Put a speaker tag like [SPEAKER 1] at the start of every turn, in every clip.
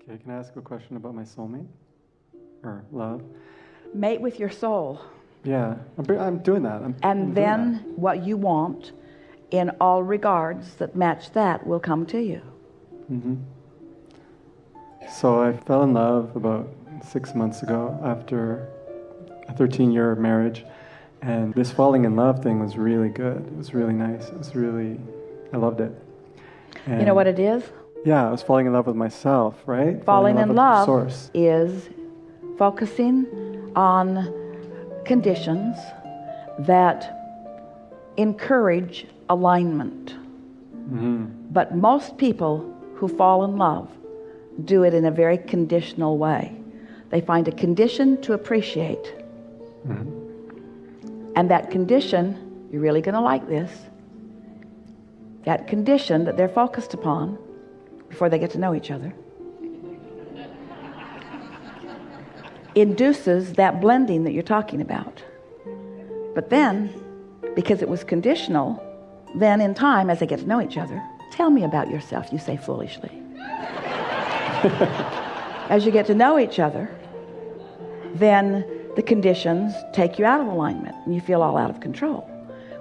[SPEAKER 1] Okay, can I ask a question about my soulmate? Or love?
[SPEAKER 2] Mate with your soul.
[SPEAKER 1] Yeah, I'm doing that.
[SPEAKER 2] And then what you want in all regards that match that will come to you.
[SPEAKER 1] Mm-hmm. So I fell in love about 6 months ago after a 13-year marriage. And this falling in love thing was really good. It was really nice. I loved it. And
[SPEAKER 2] you know what it is?
[SPEAKER 1] Yeah, I was falling in love with myself, right?
[SPEAKER 2] Falling in love
[SPEAKER 1] with the source.
[SPEAKER 2] is focusing on conditions that encourage alignment.
[SPEAKER 1] Mm-hmm.
[SPEAKER 2] But most people who fall in love do it in a very conditional way. They find a condition to appreciate.
[SPEAKER 1] Mm-hmm.
[SPEAKER 2] And that condition, you're really going to like this, that condition that they're focused upon before they get to know each other induces that blending that you're talking about. But then, because it was conditional, then in time, as they get to know each other, tell me about yourself, you say foolishly. As you get to know each other, then the conditions take you out of alignment and you feel all out of control.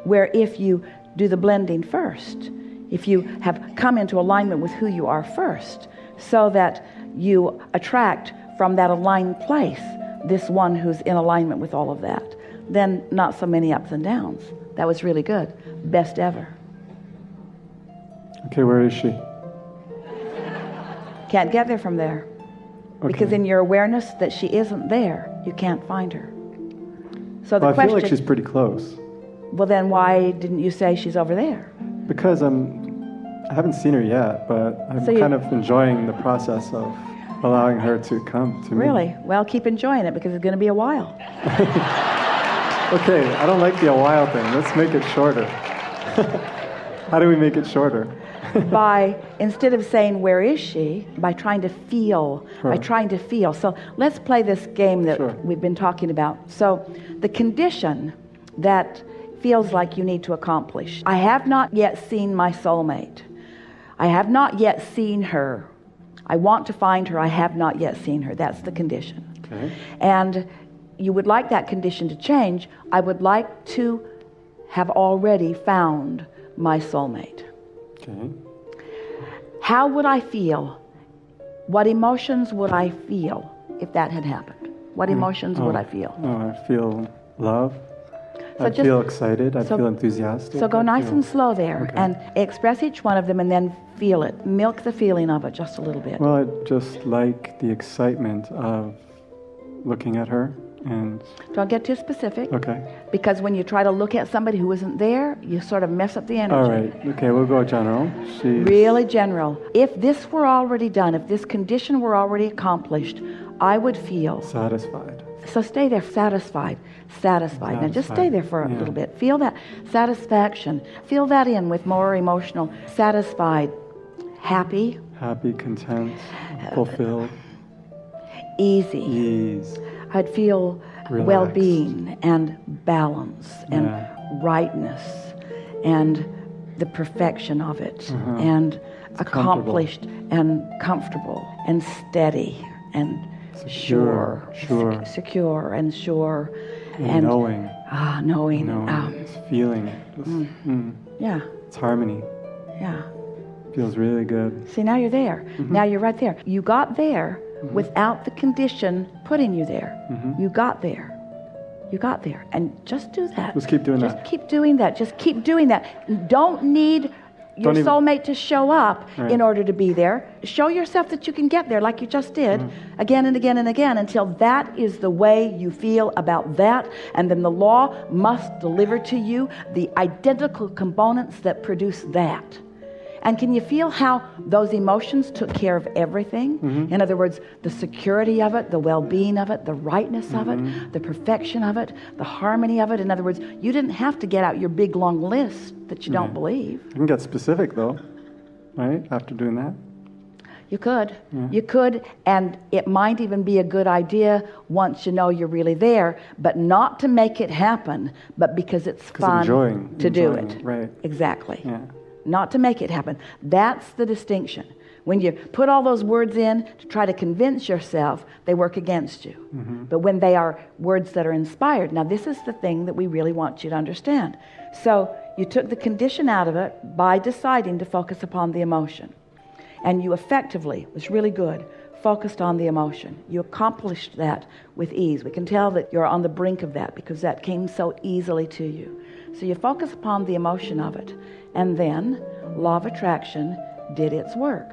[SPEAKER 2] Where if you do the blending first, if you have come into alignment with who you are first, so that you attract from that aligned place this one who's in alignment with all of that, then not so many ups and downs. That was really good. Best ever.
[SPEAKER 1] Okay, where is she?
[SPEAKER 2] Can't get there from there.
[SPEAKER 1] Okay.
[SPEAKER 2] Because in your awareness that she isn't there, you can't find her. So the
[SPEAKER 1] I
[SPEAKER 2] question,
[SPEAKER 1] feel like she's pretty close.
[SPEAKER 2] well then why didn't you say she's over there?
[SPEAKER 1] Because I haven't seen her yet, but I'm kind of enjoying the process of allowing her to come to me.
[SPEAKER 2] Really? Well, keep enjoying it because it's going to be a while.
[SPEAKER 1] Okay, I don't like the a while thing. Let's make it shorter. How do we make it shorter?
[SPEAKER 2] By, instead of saying, where is she? By trying to feel.
[SPEAKER 1] Sure.
[SPEAKER 2] By trying to feel. So let's play this game that
[SPEAKER 1] Sure.
[SPEAKER 2] we've been talking about. So the condition that feels like you need to accomplish. I have not yet seen my soulmate. I have not yet seen her. I want to find her. I have not yet seen her. That's the condition.
[SPEAKER 1] Okay.
[SPEAKER 2] And you would like that condition to change. I would like to have already found my soulmate.
[SPEAKER 1] Okay.
[SPEAKER 2] How would I feel? What emotions would I feel if that had happened? What emotions would I feel?
[SPEAKER 1] Oh, I feel love.
[SPEAKER 2] So
[SPEAKER 1] I
[SPEAKER 2] just-
[SPEAKER 1] feel excited. I
[SPEAKER 2] so-
[SPEAKER 1] feel enthusiastic.
[SPEAKER 2] So go
[SPEAKER 1] I
[SPEAKER 2] nice
[SPEAKER 1] feel-
[SPEAKER 2] and slow there
[SPEAKER 1] Okay.
[SPEAKER 2] and express each one of them and then feel it. Milk the feeling of it just a little bit.
[SPEAKER 1] Well, I just like the excitement of looking at her and...
[SPEAKER 2] Don't get too specific.
[SPEAKER 1] Okay.
[SPEAKER 2] Because when you try to look at somebody who isn't there, you sort of mess up the energy.
[SPEAKER 1] All right. Okay, we'll go general. She's...
[SPEAKER 2] Really general. If this were already done, if this condition were already accomplished, I would feel.
[SPEAKER 1] Satisfied.
[SPEAKER 2] So stay there, satisfied. Now just stay there for a
[SPEAKER 1] Yeah.
[SPEAKER 2] little bit. Feel that satisfaction. Feel that in with more emotional. Satisfied, happy,
[SPEAKER 1] Happy, content, fulfilled,
[SPEAKER 2] easy.
[SPEAKER 1] ease.
[SPEAKER 2] I'd feel
[SPEAKER 1] Relaxed.
[SPEAKER 2] well-being and balance and
[SPEAKER 1] Yeah.
[SPEAKER 2] rightness and the perfection of it and accomplished and comfortable and steady and
[SPEAKER 1] Secure.
[SPEAKER 2] secure and sure
[SPEAKER 1] And knowing.
[SPEAKER 2] knowing.
[SPEAKER 1] It's feeling.
[SPEAKER 2] Yeah,
[SPEAKER 1] It's harmony.
[SPEAKER 2] yeah.
[SPEAKER 1] Feels really good.
[SPEAKER 2] See, now you're there. Now you're right there. You got there without the condition putting you there. You got there. You got there. And just do that.
[SPEAKER 1] Just keep doing
[SPEAKER 2] Just
[SPEAKER 1] that.
[SPEAKER 2] keep doing that. Just keep doing that. Don't need your
[SPEAKER 1] Don't even-
[SPEAKER 2] soulmate to show up
[SPEAKER 1] Right.
[SPEAKER 2] in order to be there. Show yourself that you can get there like you just did again and again and again until that is the way you feel about that. And then the law must deliver to you the identical components that produce that. And can you feel how those emotions took care of everything? In other words, the security of it, the well-being of it, the rightness of it, the perfection of it, the harmony of it. In other words, you didn't have to get out your big long list that you don't believe.
[SPEAKER 1] You can get specific though, right? After doing that.
[SPEAKER 2] You could. You could, and it might even be a good idea once you know you're really there, but not to make it happen, but because it's fun to do
[SPEAKER 1] enjoying
[SPEAKER 2] it.
[SPEAKER 1] Right.
[SPEAKER 2] Exactly.
[SPEAKER 1] Yeah.
[SPEAKER 2] Not to make it happen. That's the distinction. When you put all those words in to try to convince yourself, they work against you. But when they are words that are inspired, now this is the thing that we really want you to understand. So you took the condition out of it by deciding to focus upon the emotion. And you effectively, it was really good, focused on the emotion. You accomplished that with ease. We can tell that you're on the brink of that because that came so easily to you. So you focus upon the emotion of it. And then law of attraction did its work.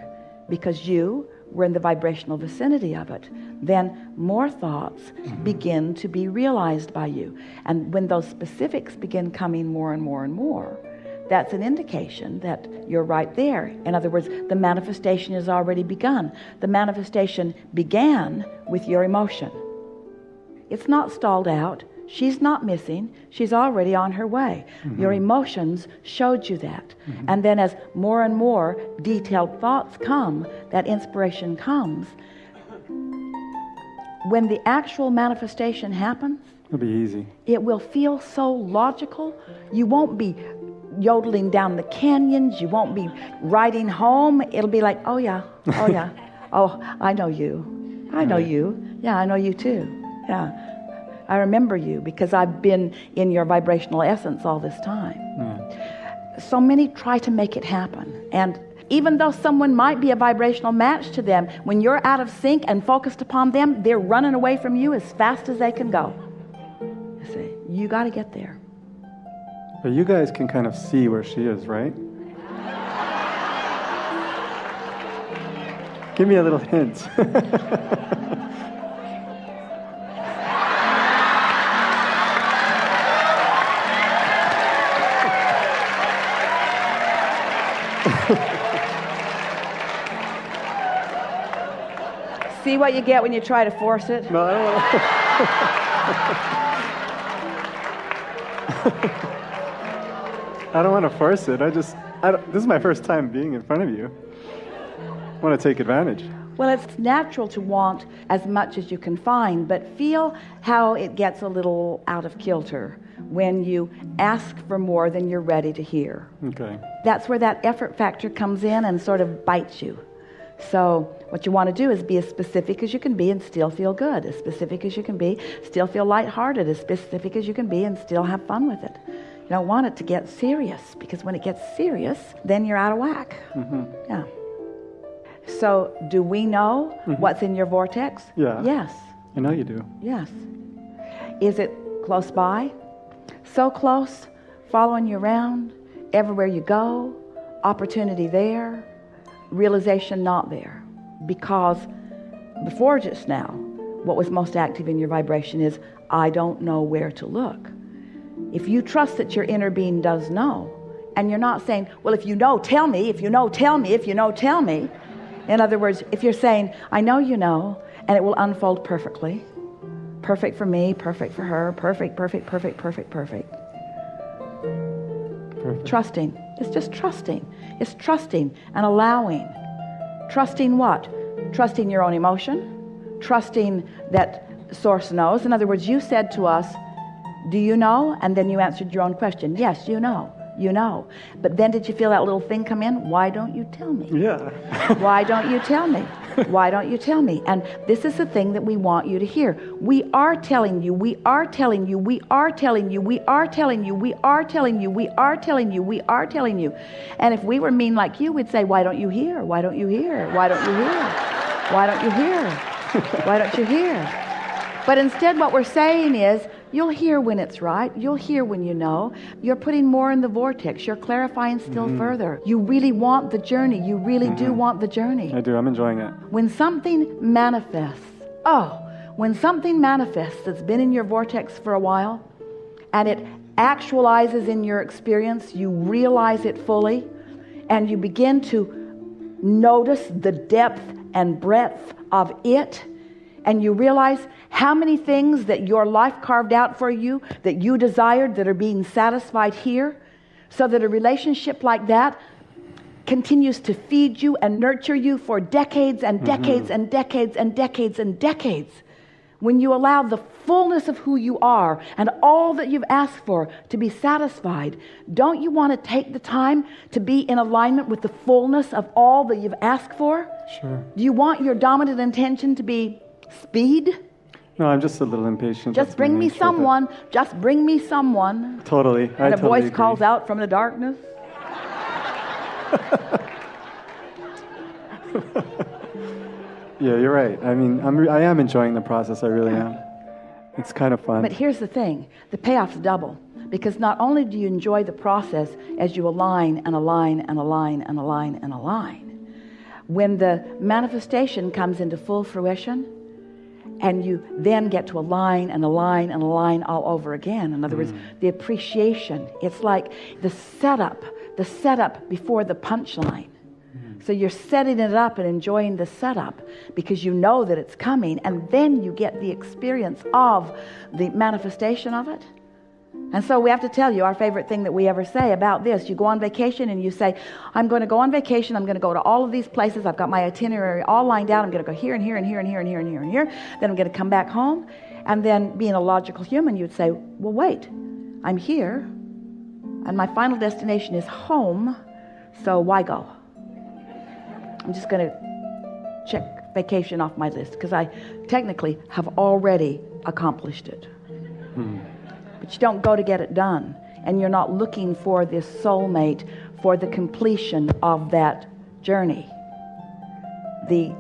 [SPEAKER 2] Because you were in the vibrational vicinity of it, then more thoughts begin to be realized by you. And when those specifics begin coming more and more and more, that's an indication that you're right there. In other words, the manifestation has already begun. The manifestation began with your emotion. It's not stalled out. She's not missing. She's already on her way. Your emotions showed you that. And then as more and more detailed thoughts come, that inspiration comes. When the actual manifestation happens,
[SPEAKER 1] It'll be easy.
[SPEAKER 2] it will feel so logical. You won't be yodeling down the canyons. You won't be riding home. It'll be like, oh yeah, oh yeah. Oh, I know you. I know you. Yeah, I know you too. Yeah. I remember you because I've been in your vibrational essence all this time. So many try to make it happen. And even though someone might be a vibrational match to them, when you're out of sync and focused upon them, they're running away from you as fast as they can go. You see, you got to get there.
[SPEAKER 1] But you guys can kind of see where she is, right? Give me a little hint.
[SPEAKER 2] See what you get when you try to force it?
[SPEAKER 1] No, I don't want to. I don't want to force it. This is my first time being in front of you. I want to take advantage.
[SPEAKER 2] Well, it's natural to want as much as you can find, but feel how it gets a little out of kilter when you ask for more than you're ready to hear.
[SPEAKER 1] Okay.
[SPEAKER 2] That's where that effort factor comes in and sort of bites you. So what you want to do is be as specific as you can be and still feel good. As specific as you can be, still feel lighthearted. As specific as you can be and still have fun with it. You don't want it to get serious, because when it gets serious, then you're out of whack. Yeah. So do we know what's in your vortex?
[SPEAKER 1] Yeah.
[SPEAKER 2] Yes.
[SPEAKER 1] I know you do.
[SPEAKER 2] Yes. Is it close by? So close, following you around, everywhere you go, opportunity there, realization not there. Because before just now, what was most active in your vibration is, I don't know where to look. If you trust that your inner being does know, and you're not saying, well, if you know, tell me, if you know, tell me, if you know, tell me. In other words, if you're saying, I know you know, and it will unfold perfectly. Perfect for me, perfect for her, perfect, perfect, perfect, perfect, perfect.
[SPEAKER 1] Perfect.
[SPEAKER 2] Trusting. It's just trusting. It's trusting and allowing. Trusting what? Trusting your own emotion. Trusting that Source knows. In other words, you said to us, do you know? And then you answered your own question. Yes, you know. You know. But then did you feel that little thing come in? Why don't you tell me?
[SPEAKER 1] Yeah.
[SPEAKER 2] Why don't you tell me? Why don't you tell me? And this is the thing that we want you to hear. We are telling you, we are telling you, we are telling you, we are telling you, we are telling you, we are telling you, we are telling you. And if we were mean like you, we'd say, why don't you hear? Why don't you hear? Why don't you hear? Why don't you hear? Why don't you hear? But instead what we're saying is, you'll hear when it's right. You'll hear when you know. You're putting more in the vortex. You're clarifying still further. You really want the journey. You really do want the journey.
[SPEAKER 1] I do. I'm enjoying it.
[SPEAKER 2] When something manifests, when something manifests that's been in your vortex for a while, and it actualizes in your experience, you realize it fully, and you begin to notice the depth and breadth of it, and you realize how many things that your life carved out for you that you desired that are being satisfied here, so that a relationship like that continues to feed you and nurture you for decades and decades and decades and decades and decades when you allow the fullness of who you are and all that you've asked for to be satisfied, don't you want to take the time to be in alignment with the fullness of all that you've asked for?
[SPEAKER 1] Sure.
[SPEAKER 2] Do you want your dominant intention to be speed?
[SPEAKER 1] No, I'm just a little impatient.
[SPEAKER 2] Just
[SPEAKER 1] That's
[SPEAKER 2] bring
[SPEAKER 1] my
[SPEAKER 2] me
[SPEAKER 1] nature, but-
[SPEAKER 2] someone. Just bring me someone.
[SPEAKER 1] Totally.
[SPEAKER 2] And a
[SPEAKER 1] totally
[SPEAKER 2] voice
[SPEAKER 1] agree.
[SPEAKER 2] calls out from the darkness.
[SPEAKER 1] Yeah, you're right. I mean, I am enjoying the process. I really am. It's kind of fun.
[SPEAKER 2] But here's the thing. The payoff's double. Because not only do you enjoy the process as you align and align and align and align and align, when the manifestation comes into full fruition and you then get to align and align and align all over again. In other words, the appreciation. It's like the setup before the punchline. So you're setting it up and enjoying the setup because you know that it's coming, and then you get the experience of the manifestation of it. And so we have to tell you our favorite thing that we ever say about this. You go on vacation and you say, I'm going to go on vacation. I'm going to go to all of these places. I've got my itinerary all lined out. I'm going to go here and here and here and here and here and here and here. Then I'm going to come back home. And then being a logical human, you'd say, well, wait, I'm here and my final destination is home. So why go? I'm just going to check vacation off my list because I technically have already accomplished it. But you don't go to get it done, and you're not looking for this soulmate for the completion of that journey. The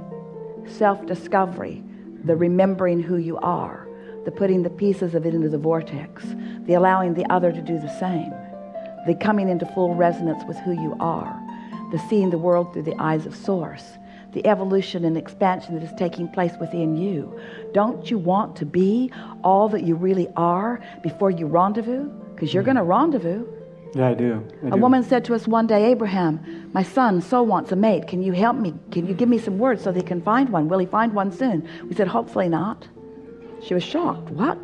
[SPEAKER 2] self-discovery, the remembering who you are, the putting the pieces of it into the vortex, the allowing the other to do the same, the coming into full resonance with who you are, the seeing the world through the eyes of Source, the evolution and expansion that is taking place within you. Don't you want to be all that you really are before you rendezvous? Because you're going to rendezvous.
[SPEAKER 1] Yeah, I do.
[SPEAKER 2] A woman said to us one day, Abraham, my son so wants a mate. Can you help me? Can you give me some words so they can find one? Will he find one soon? We said, hopefully not. She was shocked. What?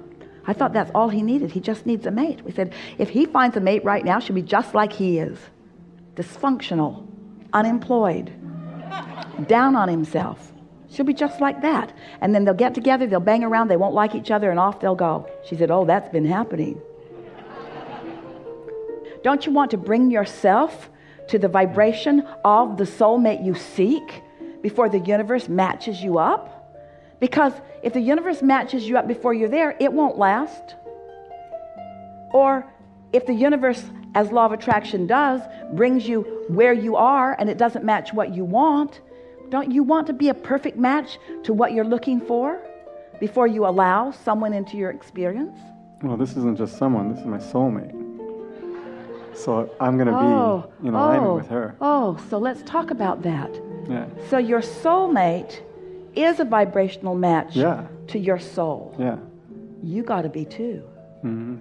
[SPEAKER 2] I thought that's all he needed. He just needs a mate. We said, if he finds a mate right now, she'll be just like he is. Dysfunctional, unemployed, down on himself. She'll be just like that. And then they'll get together, they'll bang around, they won't like each other, and off they'll go. She said, oh, that's been happening. Don't you want to bring yourself to the vibration of the soulmate you seek before the universe matches you up? Because if the universe matches you up before you're there, it won't last. Or if the universe, as law of attraction does, brings you where you are and it doesn't match what you want, don't you want to be a perfect match to what you're looking for before you allow someone into your experience?
[SPEAKER 1] Well, this isn't just someone, this is my soulmate. So I'm going to be in alignment with her.
[SPEAKER 2] Oh, so let's talk about that.
[SPEAKER 1] Yeah.
[SPEAKER 2] So your soulmate is a vibrational match
[SPEAKER 1] Yeah.
[SPEAKER 2] to your soul.
[SPEAKER 1] Yeah.
[SPEAKER 2] You got to be too.
[SPEAKER 1] Mm-hmm.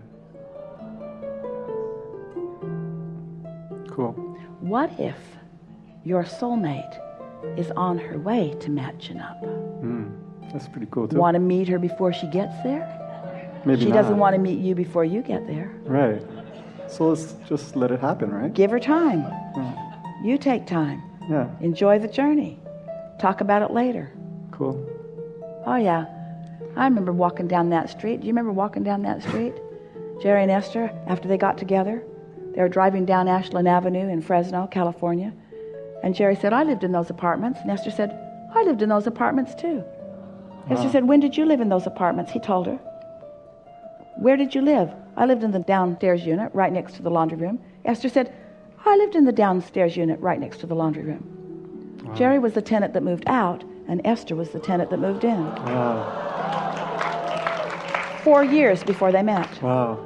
[SPEAKER 1] Cool.
[SPEAKER 2] What if your soulmate is on her way to matching up?
[SPEAKER 1] That's pretty cool too.
[SPEAKER 2] Want to meet her before she gets there?
[SPEAKER 1] Maybe
[SPEAKER 2] She
[SPEAKER 1] not.
[SPEAKER 2] doesn't want to meet you before you get there.
[SPEAKER 1] Right. So let's just let it happen, right?
[SPEAKER 2] Give her time. You take time.
[SPEAKER 1] Yeah.
[SPEAKER 2] Enjoy the journey. Talk about it later.
[SPEAKER 1] Cool.
[SPEAKER 2] Oh, yeah. I remember walking down that street. Do you remember walking down that street? Jerry and Esther, after they got together, they were driving down Ashland Avenue in Fresno, California. And Jerry said, I lived in those apartments. And Esther said, I lived in those apartments too. Esther said, when did you live in those apartments? He told her. Where did you live? I lived in the downstairs unit right next to the laundry room. Esther said, I lived in the downstairs unit right next to the laundry room. Wow. Jerry was the tenant that moved out, and Esther was the tenant that moved in.
[SPEAKER 1] Wow.
[SPEAKER 2] 4 years before they met.
[SPEAKER 1] Wow.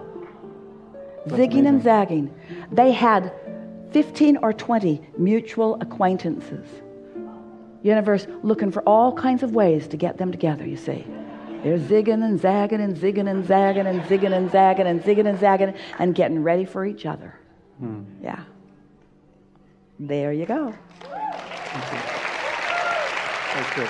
[SPEAKER 1] That's
[SPEAKER 2] Zigging
[SPEAKER 1] amazing.
[SPEAKER 2] and zagging. They had 15 or 20 mutual acquaintances. Universe looking for all kinds of ways to get them together, you see. They're zigging and zagging and zigging and zagging and zigging and zagging and zigging and zagging and getting ready for each other. Yeah. There you go.
[SPEAKER 1] That's good.